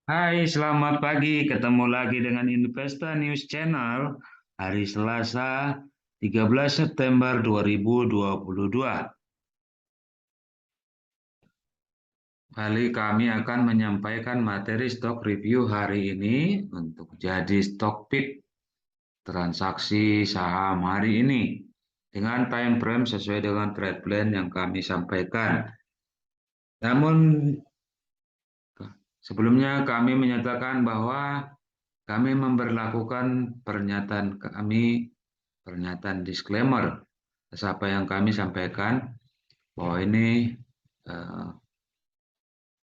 Hai, selamat pagi. Ketemu lagi dengan Investa News Channel hari Selasa 13 September 2022. Kali kami akan menyampaikan materi stock review hari ini untuk jadi stock pick transaksi saham hari ini dengan time frame sesuai dengan trade plan yang kami sampaikan. Namun sebelumnya kami menyatakan bahwa kami memberlakukan pernyataan disclaimer atas apa yang kami sampaikan bahwa ini eh,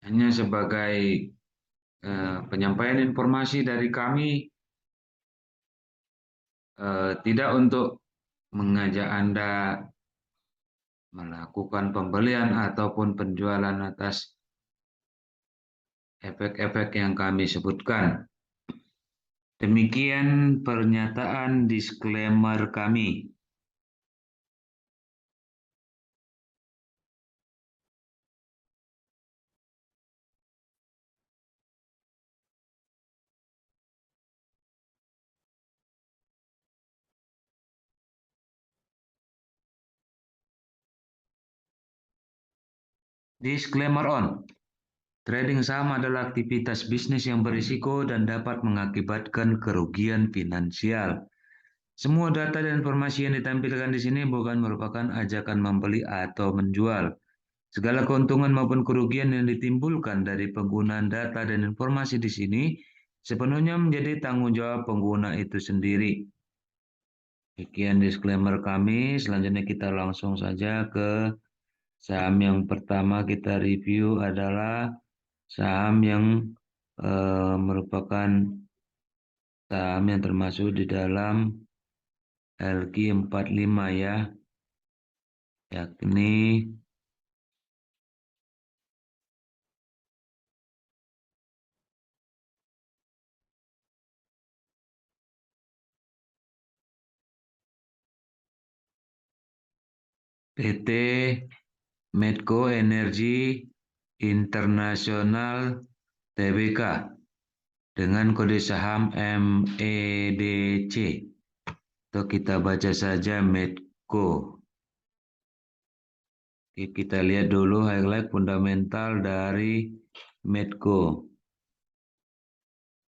hanya sebagai penyampaian informasi dari kami, tidak untuk mengajak Anda melakukan pembelian ataupun penjualan atas efek-efek yang kami sebutkan. Demikian pernyataan disclaimer kami. Disclaimer on. Trading saham adalah aktivitas bisnis yang berisiko dan dapat mengakibatkan kerugian finansial. Semua data dan informasi yang ditampilkan di sini bukan merupakan ajakan membeli atau menjual. Segala keuntungan maupun kerugian yang ditimbulkan dari penggunaan data dan informasi di sini sepenuhnya menjadi tanggung jawab pengguna itu sendiri. Sekian disclaimer kami. Selanjutnya kita langsung saja ke saham yang pertama kita review adalah saham yang merupakan saham yang termasuk di dalam LQ45 ya, yakni PT Medco Energi Internasional Tbk dengan kode saham MEDC. Atau kita baca saja Medco. Oke, kita lihat dulu highlight fundamental dari Medco.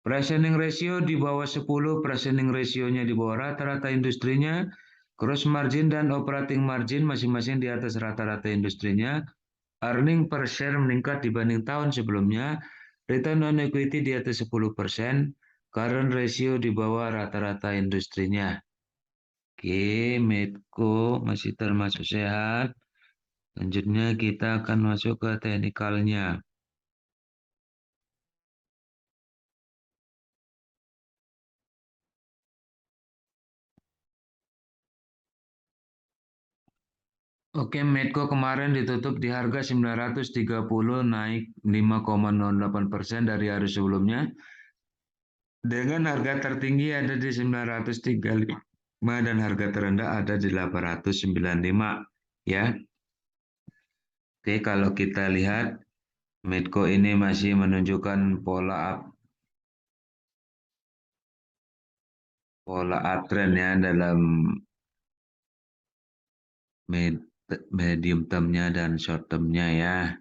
Price earning ratio di bawah 10, price earning ratio-nya di bawah rata-rata industrinya, gross margin dan operating margin masing-masing di atas rata-rata industrinya, earning per share meningkat dibanding tahun sebelumnya, return on equity di atas 10%, current ratio di bawah rata-rata industrinya. Oke, Medco masih termasuk sehat. Selanjutnya kita akan masuk ke teknikalnya. Oke, Medco kemarin ditutup di harga 930 naik 5,08% dari hari sebelumnya. Dengan harga tertinggi ada di 935 dan harga terendah ada di 895 ya. Oke, kalau kita lihat Medco ini masih menunjukkan pola uptrend ya dalam medium termnya dan short termnya ya.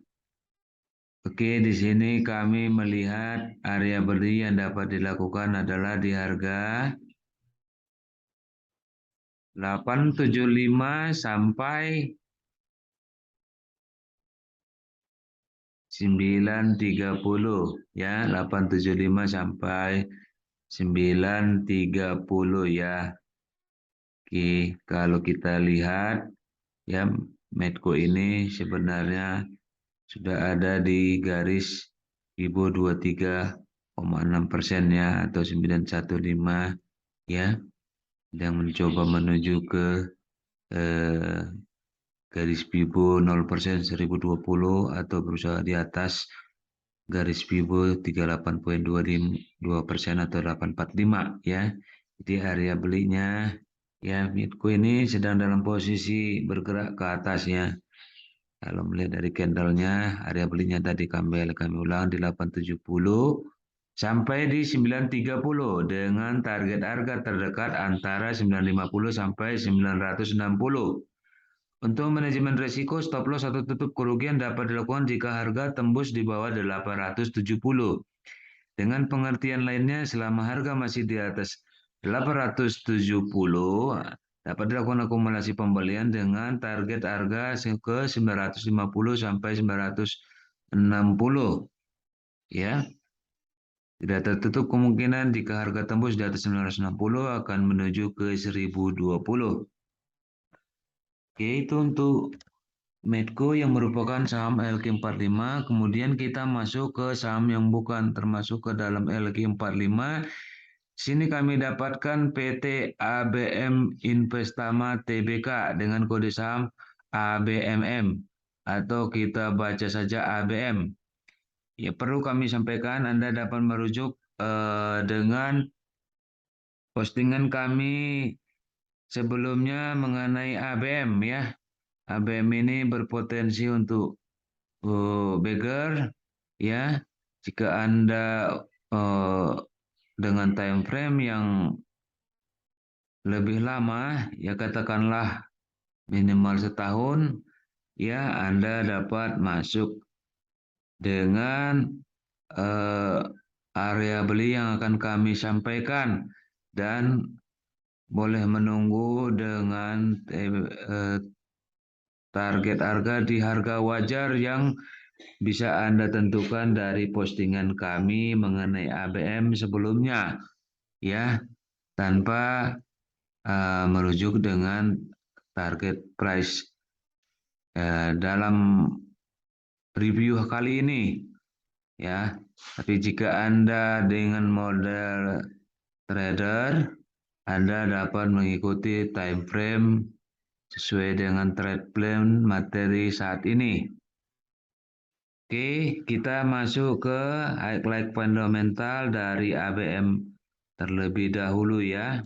Oke, di sini kami melihat area beli yang dapat dilakukan adalah di harga 875 sampai 930 ya, 875 sampai 930 ya. Oke, kalau kita lihat ya Medco ini sebenarnya sudah ada di garis Ibo 23,6% ya atau 915 ya, yang mencoba menuju ke eh, garis Fibo 0% 1020 atau berusaha di atas garis Fibo 38,22% atau 845 ya. Jadi area belinya ya Bitcoin ini sedang dalam posisi bergerak ke atas ya. Kalau melihat dari candlenya area belinya tadi kami ulang di 870 sampai di 930 dengan target harga terdekat antara 950 sampai 960. Untuk manajemen risiko, stop loss atau tutup kerugian dapat dilakukan jika harga tembus di bawah 870. Dengan pengertian lainnya, selama harga masih di atas 870, dapat dilakukan akumulasi pembelian dengan target harga ke 950 sampai 960. Ya, tidak tertutup kemungkinan jika harga tembus di atas 960 akan menuju ke 1020. Oke, itu untuk Medco yang merupakan saham LQ45. Kemudian kita masuk ke saham yang bukan termasuk ke dalam LQ45. Sini kami dapatkan PT ABM Investama Tbk dengan kode saham ABMM atau kita baca saja ABM. Ya, perlu kami sampaikan Anda dapat merujuk dengan postingan kami sebelumnya mengenai ABM ya. ABM ini berpotensi untuk beggar ya. Jika Anda dengan time frame yang lebih lama, ya katakanlah minimal setahun, ya Anda dapat masuk dengan area beli yang akan kami sampaikan dan boleh menunggu dengan target harga di harga wajar yang bisa Anda tentukan dari postingan kami mengenai ABM sebelumnya, ya, tanpa merujuk dengan target price dalam review kali ini, ya. Tapi jika Anda dengan model trader, Anda dapat mengikuti time frame sesuai dengan trade plan materi saat ini. Oke, kita masuk ke highlight fundamental dari ABM terlebih dahulu ya.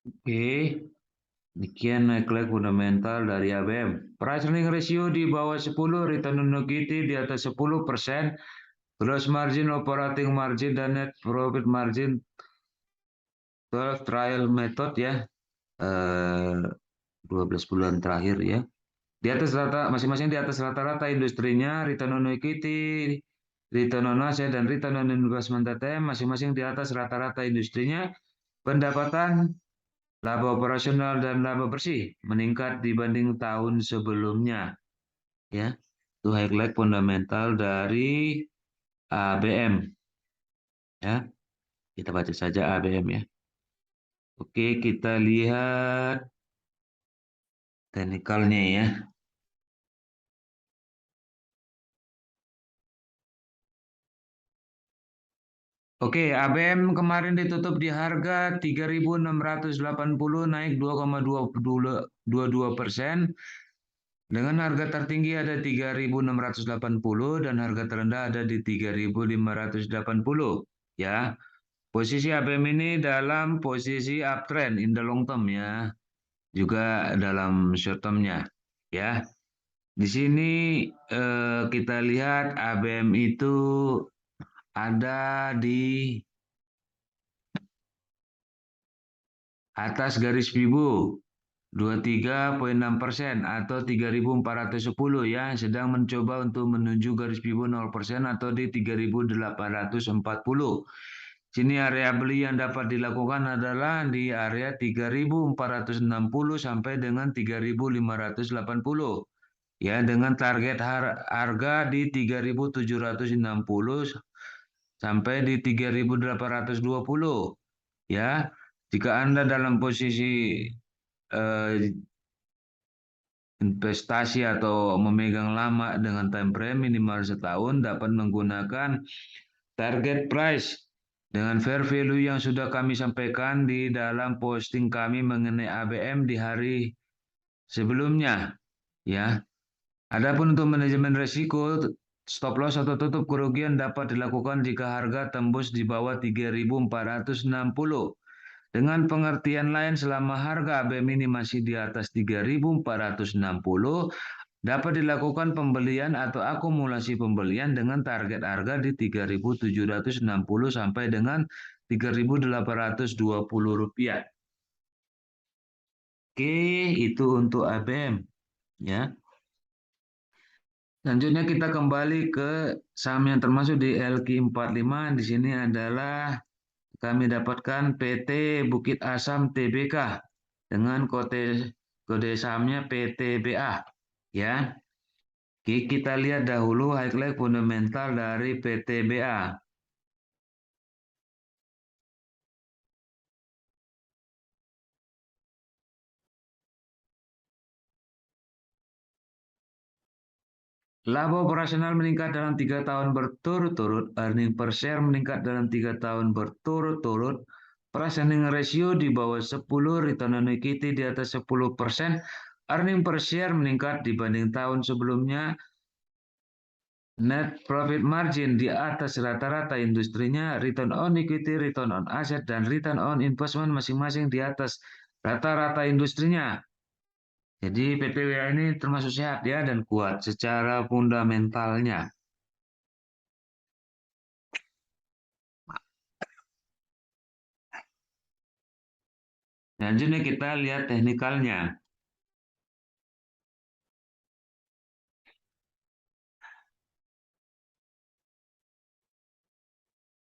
Oke, demikian highlight fundamental dari ABM. Price earning ratio di bawah 10, return on equity di atas 10%, gross margin, operating margin, dan net profit margin 12 trial method ya, 12 bulan terakhir ya. Di atas rata, masing-masing di atas rata-rata industrinya, return on equity, return on asset, dan return on investment ATM, masing-masing di atas rata-rata industrinya. Pendapatan, laba operasional, dan laba bersih meningkat dibanding tahun sebelumnya. Ya, itu highlight fundamental dari ABM. Ya, kita baca saja ABM ya. Oke, kita lihat teknikalnya ya. Oke, ABM kemarin ditutup di harga 3.680 naik 2,22%. Dengan harga tertinggi ada 3.680 dan harga terendah ada di 3.580. Ya, posisi ABM ini dalam posisi uptrend in the long term ya, juga dalam short term-nya. Ya, di sini kita lihat ABM itu ada di atas garis Fibo 23,6% atau 3.410 ya, sedang mencoba untuk menuju garis Fibo 0% atau di 3.840. Sini area beli yang dapat dilakukan adalah di area 3.460 sampai dengan 3.580. Ya, dengan target harga di 3.760 sampai di 3.820 ya. Jika Anda dalam posisi investasi atau memegang lama dengan time frame minimal setahun dapat menggunakan target price dengan fair value yang sudah kami sampaikan di dalam posting kami mengenai ABM di hari sebelumnya ya. Adapun untuk manajemen risiko, stop loss atau tutup kerugian dapat dilakukan jika harga tembus di bawah 3.460. Dengan pengertian lain, selama harga ABM ini masih di atas 3.460, dapat dilakukan pembelian atau akumulasi pembelian dengan target harga di 3.760 sampai dengan 3.820 rupiah. Oke, itu untuk ABM ya. Selanjutnya kita kembali ke saham yang termasuk di LQ45. Di sini adalah kami dapatkan PT Bukit Asam Tbk dengan kode sahamnya PTBA ya. Oke, kita lihat dahulu highlight fundamental dari PTBA. Laba operasional meningkat dalam 3 tahun berturut-turut, earning per share meningkat dalam 3 tahun berturut-turut, price earning ratio di bawah 10, return on equity di atas 10%, earning per share meningkat dibanding tahun sebelumnya, net profit margin di atas rata-rata industrinya, return on equity, return on asset, dan return on investment masing-masing di atas rata-rata industrinya. Jadi PTWA ini termasuk sehat ya dan kuat secara fundamentalnya. Selanjutnya kita lihat teknikalnya.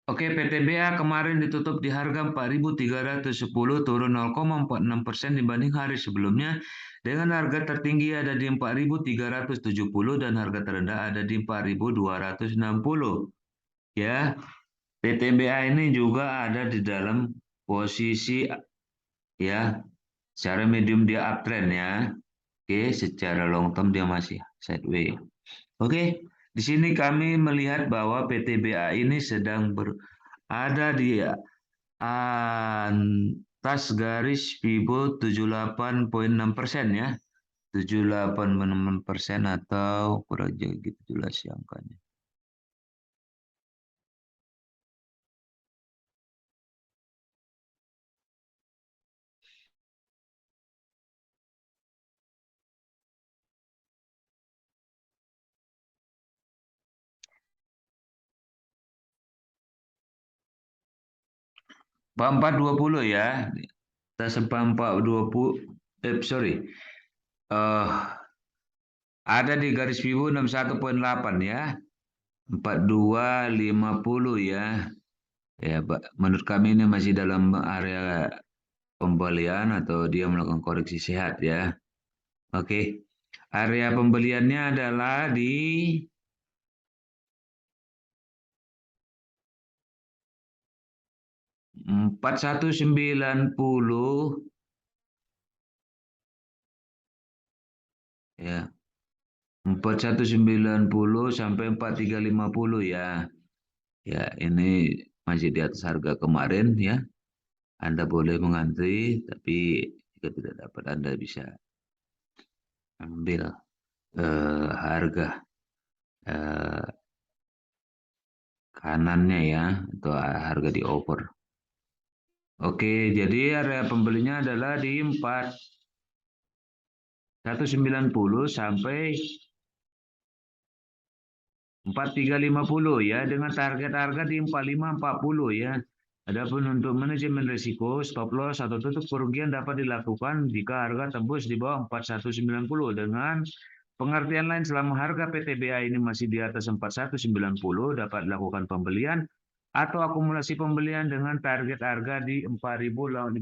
Oke, PTBA kemarin ditutup di harga 4.310, turun 0,46% dibanding hari sebelumnya, dengan harga tertinggi ada di 4.370 dan harga terendah ada di 4.260. Ya, PTBA ini juga ada di dalam posisi ya secara medium dia uptrend ya. Oke, secara long term dia masih sideways. Oke, di sini kami melihat bahwa PTBA ini sedang berada di atas garis Fibo 78,6% ya. 78,6% atau kurang gitu jelas ya angkanya. Empat dua puluh ya. Kita sempat 420 sorry. Ada di garis Fibo 61,8 ya. 4250 ya. Ya, menurut kami ini masih dalam area pembelian atau dia melakukan koreksi sehat ya. Oke. Area pembeliannya adalah di 4190 ya. 4190 sampai 4350 ya. Ya, ini masih di atas harga kemarin ya. Anda boleh mengantri, tapi jika tidak dapat Anda bisa ambil harga eh, kanannya ya, atau harga di over. Oke, jadi area pembelinya adalah di 4190 sampai 4350 ya, dengan target harga di 4540 ya. Adapun untuk manajemen risiko, stop loss atau tutup kerugian dapat dilakukan jika harga tembus di bawah 4190 dengan pengertian lain, selama harga PTBA ini masih di atas 4190 dapat dilakukan pembelian atau akumulasi pembelian dengan target harga di 4.540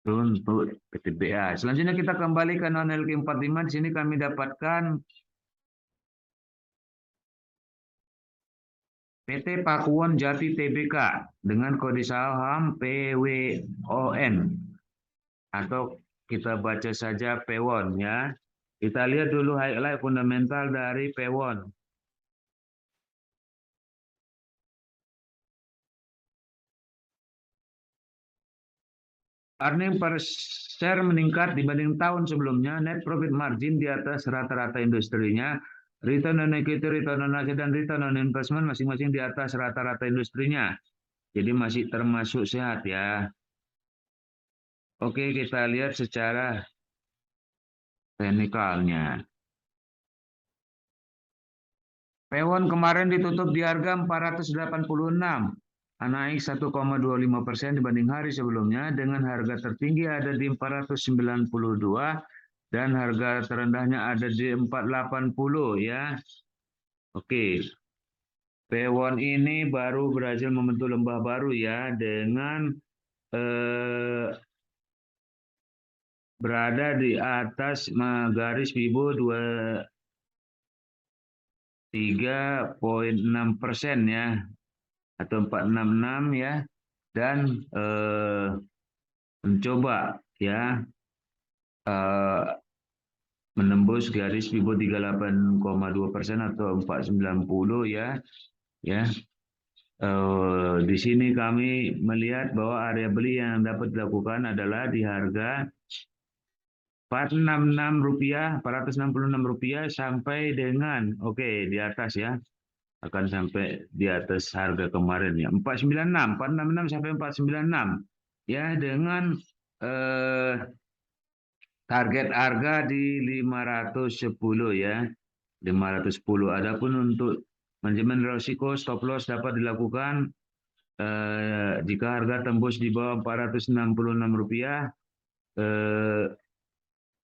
untuk PTBA. Selanjutnya kita kembali ke non LQ45. Di sini kami dapatkan PT Pakuwon Jati Tbk dengan kode saham PWON atau kita baca saja PWON ya. Kita lihat dulu highlight fundamental dari PWON. Earning per share meningkat dibanding tahun sebelumnya, net profit margin di atas rata-rata industrinya, return on equity, return on asset, dan return on investment masing-masing di atas rata-rata industrinya. Jadi masih termasuk sehat ya. Oke, kita lihat secara teknikalnya. PWON kemarin ditutup di harga 486, naik 1,25% dibanding hari sebelumnya, dengan harga tertinggi ada di 492 dan harga terendahnya ada di 480 ya. Oke. PWON ini baru berhasil membentuk lembah baru ya, dengan berada di atas garis Fibo 3,6% ya, atau 466 ya, dan mencoba ya menembus garis Fibo 38,2% atau 490 ya. Di sini kami melihat bahwa area beli yang dapat dilakukan adalah di harga Rp466, Rp466 sampai dengan di atas ya. Akan sampai di atas harga kemarin ya. 466 sampai 496 ya, dengan target harga di 510 ya. 510. Adapun untuk manajemen risiko stop loss dapat dilakukan jika harga tembus di bawah Rp466,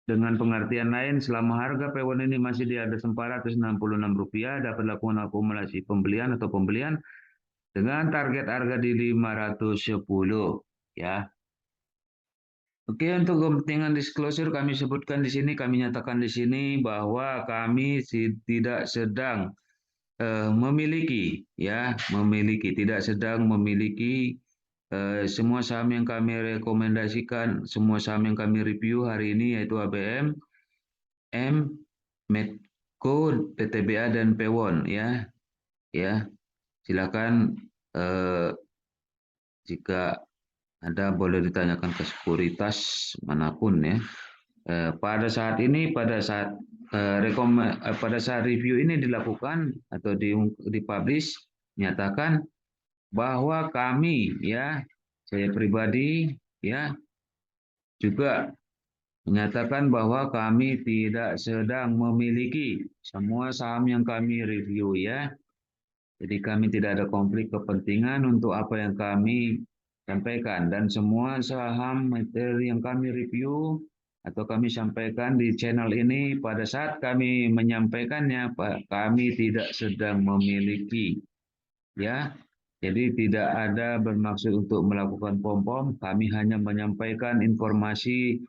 dengan pengertian lain, selama harga PWON ini masih di atas Rp466, dapat dilakukan akumulasi pembelian atau pembelian dengan target harga di 510 ya. Oke, untuk kepentingan disclosure kami sebutkan di sini, kami nyatakan di sini bahwa kami tidak sedang tidak sedang memiliki semua saham yang kami rekomendasikan, semua saham yang kami review hari ini, yaitu ABM, Medco, PTBA, dan PWON ya. Silakan jika Anda boleh ditanyakan ke sekuritas manapun ya. Pada saat ini, pada saat review ini dilakukan atau dipublish, nyatakan bahwa kami ya, saya pribadi ya, juga menyatakan bahwa kami tidak sedang memiliki semua saham yang kami review ya. Jadi kami tidak ada konflik kepentingan untuk apa yang kami sampaikan, dan semua saham materi yang kami review atau kami sampaikan di channel ini, pada saat kami menyampaikannya, kami tidak sedang memiliki ya. Jadi tidak ada bermaksud untuk melakukan pom-pom, kami hanya menyampaikan informasi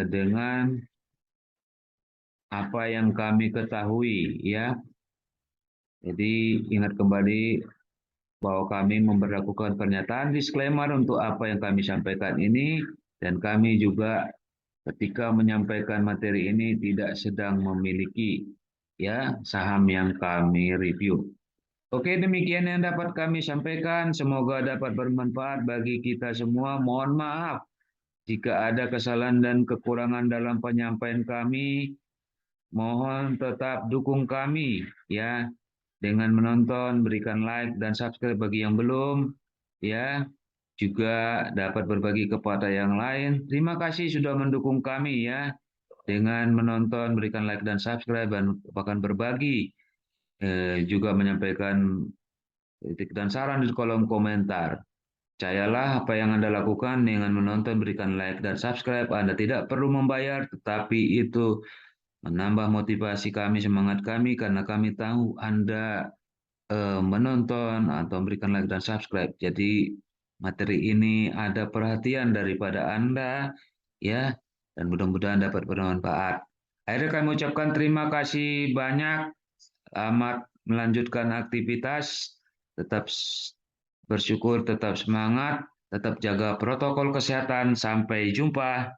dengan apa yang kami ketahui ya. Jadi ingat kembali bahwa kami memperlakukan pernyataan disclaimer untuk apa yang kami sampaikan ini, dan kami juga ketika menyampaikan materi ini tidak sedang memiliki ya saham yang kami review. Oke, demikian yang dapat kami sampaikan. Semoga dapat bermanfaat bagi kita semua. Mohon maaf jika ada kesalahan dan kekurangan dalam penyampaian kami. Mohon tetap dukung kami ya, dengan menonton, berikan like dan subscribe bagi yang belum ya. Juga dapat berbagi kepada yang lain. Terima kasih sudah mendukung kami ya, dengan menonton, berikan like dan subscribe, dan bahkan berbagi, juga menyampaikan kritik dan saran di kolom komentar. Percayalah apa yang Anda lakukan dengan menonton, berikan like dan subscribe. Anda tidak perlu membayar, tetapi itu menambah motivasi kami, semangat kami, karena kami tahu Anda menonton atau memberikan like dan subscribe. Jadi materi ini ada perhatian daripada Anda ya, dan mudah-mudahan dapat bermanfaat. Akhirnya kami ucapkan terima kasih banyak, amat melanjutkan aktivitas. Tetap bersyukur, tetap semangat, tetap jaga protokol kesehatan. Sampai jumpa.